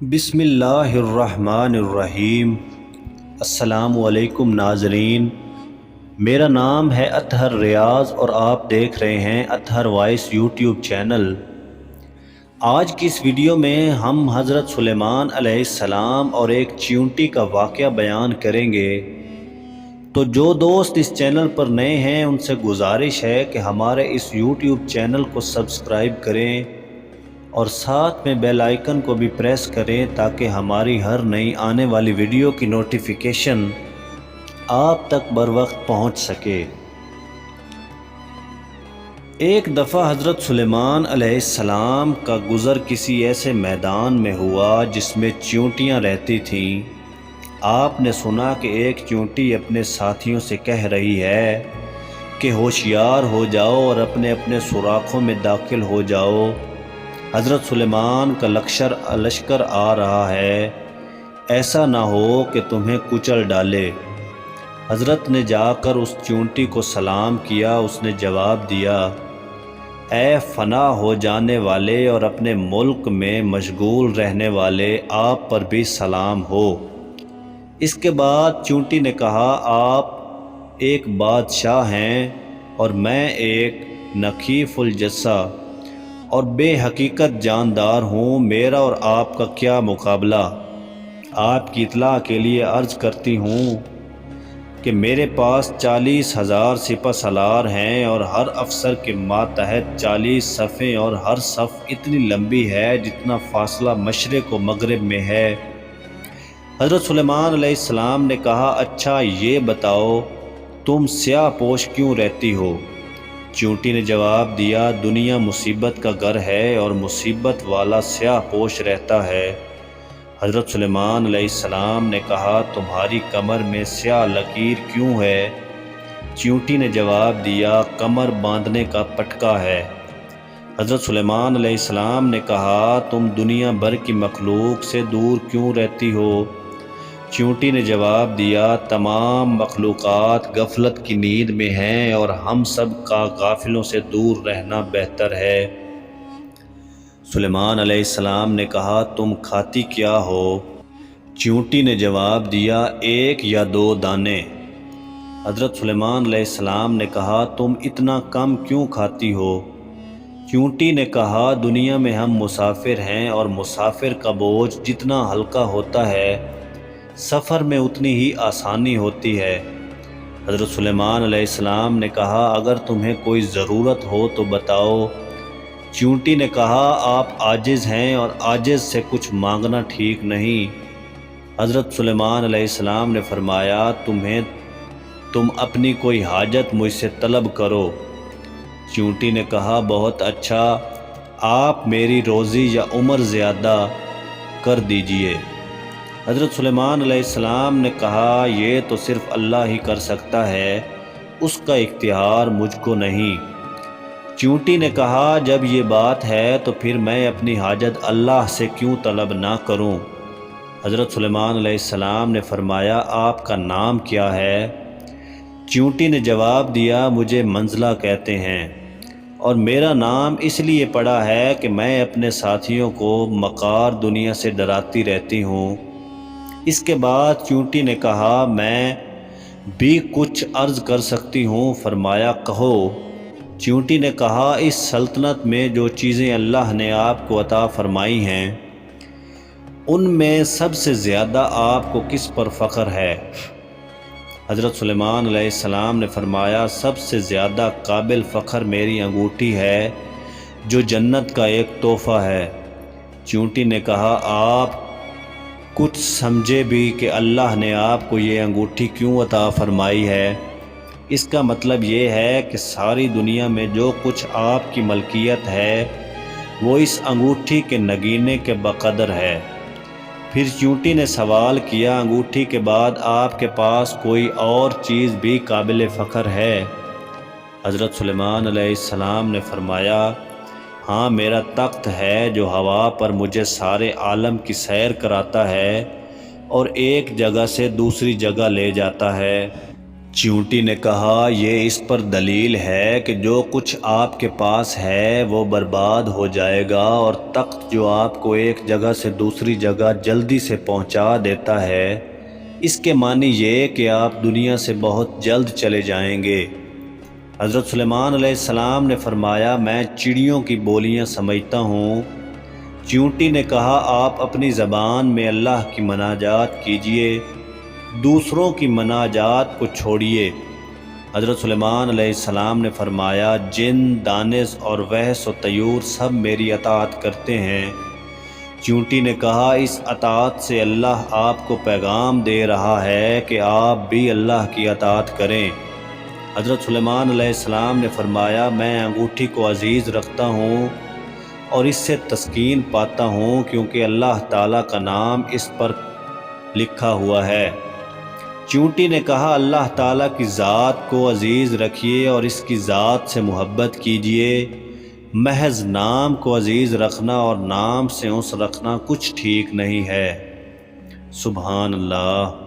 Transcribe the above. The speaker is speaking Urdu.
بسم اللہ الرحمن الرحیم۔ السلام علیکم ناظرین، میرا نام ہے اطہر ریاض اور آپ دیکھ رہے ہیں اطہر وائس یوٹیوب چینل۔ آج کی اس ویڈیو میں ہم حضرت سلیمان علیہ السلام اور ایک چیونٹی کا واقعہ بیان کریں گے۔ تو جو دوست اس چینل پر نئے ہیں ان سے گزارش ہے کہ ہمارے اس یوٹیوب چینل کو سبسکرائب کریں اور ساتھ میں بیل آئیکن کو بھی پریس کریں تاکہ ہماری ہر نئی آنے والی ویڈیو کی نوٹیفیکیشن آپ تک بر وقت پہنچ سکے۔ ایک دفعہ حضرت سلیمان علیہ السلام کا گزر کسی ایسے میدان میں ہوا جس میں چیونٹیاں رہتی تھیں۔ آپ نے سنا کہ ایک چیونٹی اپنے ساتھیوں سے کہہ رہی ہے کہ ہوشیار ہو جاؤ اور اپنے اپنے سوراخوں میں داخل ہو جاؤ، حضرت سلیمان کا لشکر آ رہا ہے، ایسا نہ ہو کہ تمہیں کچل ڈالے۔ حضرت نے جا کر اس چیونٹی کو سلام کیا۔ اس نے جواب دیا، اے فنا ہو جانے والے اور اپنے ملک میں مشغول رہنے والے، آپ پر بھی سلام ہو۔ اس کے بعد چیونٹی نے کہا، آپ ایک بادشاہ ہیں اور میں ایک نحیف الجثہ اور بے حقیقت جاندار ہوں، میرا اور آپ کا کیا مقابلہ؟ آپ کی اطلاع کے لیے عرض کرتی ہوں کہ میرے پاس 40,000 سپہ سالار ہیں اور ہر افسر کے ماتحت 40 صفیں، اور ہر صف اتنی لمبی ہے جتنا فاصلہ مشرق و مغرب میں ہے۔ حضرت سلیمان علیہ السلام نے کہا، اچھا یہ بتاؤ تم سیاہ پوش کیوں رہتی ہو؟ چیونٹی نے جواب دیا، دنیا مصیبت کا گھر ہے اور مصیبت والا سیاہ پوش رہتا ہے۔ حضرت سلیمان علیہ السلام نے کہا، تمہاری کمر میں سیاہ لکیر کیوں ہے؟ چیونٹی نے جواب دیا، کمر باندھنے کا پٹکا ہے۔ حضرت سلیمان علیہ السلام نے کہا، تم دنیا بھر کی مخلوق سے دور کیوں رہتی ہو؟ چیونٹی نے جواب دیا، تمام مخلوقات غفلت کی نیند میں ہیں اور ہم سب کا غافلوں سے دور رہنا بہتر ہے۔ سلیمان علیہ السلام نے کہا، تم کھاتی کیا ہو؟ چیونٹی نے جواب دیا، 1 یا 2 دانے۔ حضرت سلیمان علیہ السلام نے کہا، تم اتنا کم کیوں کھاتی ہو؟ چیونٹی نے کہا، دنیا میں ہم مسافر ہیں اور مسافر کا بوجھ جتنا ہلکا ہوتا ہے سفر میں اتنی ہی آسانی ہوتی ہے۔ حضرت سلیمان علیہ السلام نے کہا، اگر تمہیں کوئی ضرورت ہو تو بتاؤ۔ چیونٹی نے کہا، آپ عاجز ہیں اور عاجز سے کچھ مانگنا ٹھیک نہیں۔ حضرت سلیمان علیہ السلام نے فرمایا، تم اپنی کوئی حاجت مجھ سے طلب کرو۔ چیونٹی نے کہا، بہت اچھا، آپ میری روزی یا عمر زیادہ کر دیجئے۔ حضرت سلیمان علیہ السلام نے کہا، یہ تو صرف اللہ ہی کر سکتا ہے، اس کا اختیار مجھ کو نہیں۔ چیونٹی نے کہا، جب یہ بات ہے تو پھر میں اپنی حاجت اللہ سے کیوں طلب نہ کروں؟ حضرت سلیمان علیہ السلام نے فرمایا، آپ کا نام کیا ہے؟ چیونٹی نے جواب دیا، مجھے منزلہ کہتے ہیں اور میرا نام اس لیے پڑا ہے کہ میں اپنے ساتھیوں کو مکار دنیا سے ڈراتی رہتی ہوں۔ اس کے بعد چیونٹی نے کہا، میں بھی کچھ عرض کر سکتی ہوں۔ فرمایا، کہو۔ چیونٹی نے کہا، اس سلطنت میں جو چیزیں اللہ نے آپ کو عطا فرمائی ہیں ان میں سب سے زیادہ آپ کو کس پر فخر ہے؟ حضرت سلیمان علیہ السلام نے فرمایا، سب سے زیادہ قابل فخر میری انگوٹھی ہے جو جنت کا ایک تحفہ ہے۔ چیونٹی نے کہا، آپ کچھ سمجھے بھی کہ اللہ نے آپ کو یہ انگوٹھی کیوں عطا فرمائی ہے؟ اس کا مطلب یہ ہے کہ ساری دنیا میں جو کچھ آپ کی ملکیت ہے وہ اس انگوٹھی کے نگینے کے بقدر ہے۔ پھر چیونٹی نے سوال کیا، انگوٹھی کے بعد آپ کے پاس کوئی اور چیز بھی قابل فخر ہے؟ حضرت سلیمان علیہ السلام نے فرمایا، ہاں، میرا تخت ہے جو ہوا پر مجھے سارے عالم کی سیر کراتا ہے اور ایک جگہ سے دوسری جگہ لے جاتا ہے۔ چیونٹی نے کہا یہ اس پر دلیل ہے کہ جو کچھ آپ کے پاس ہے وہ برباد ہو جائے گا، اور تخت جو آپ کو ایک جگہ سے دوسری جگہ جلدی سے پہنچا دیتا ہے، اس کے معنی یہ کہ آپ دنیا سے بہت جلد چلے جائیں گے۔ حضرت سلیمان علیہ السلام نے فرمایا میں چڑیوں کی بولیاں سمجھتا ہوں۔ چیونٹی نے کہا آپ اپنی زبان میں اللہ کی مناجات کیجئے، دوسروں کی مناجات کو چھوڑیے۔ حضرت سلیمان علیہ السلام نے فرمایا جن، دانش اور وحش و طیور سب میری اطاعت کرتے ہیں۔ چیونٹی نے کہا اس اطاعت سے اللہ آپ کو پیغام دے رہا ہے کہ آپ بھی اللہ کی اطاعت کریں۔ حضرت سلیمان علیہ السلام نے فرمایا میں انگوٹھی کو عزیز رکھتا ہوں اور اس سے تسکین پاتا ہوں، کیونکہ اللہ تعالیٰ کا نام اس پر لکھا ہوا ہے۔ چیونٹی نے کہا اللہ تعالیٰ کی ذات کو عزیز رکھیے اور اس کی ذات سے محبت کیجیے۔ محض نام کو عزیز رکھنا اور نام سے انس رکھنا کچھ ٹھیک نہیں ہے۔ سبحان اللہ۔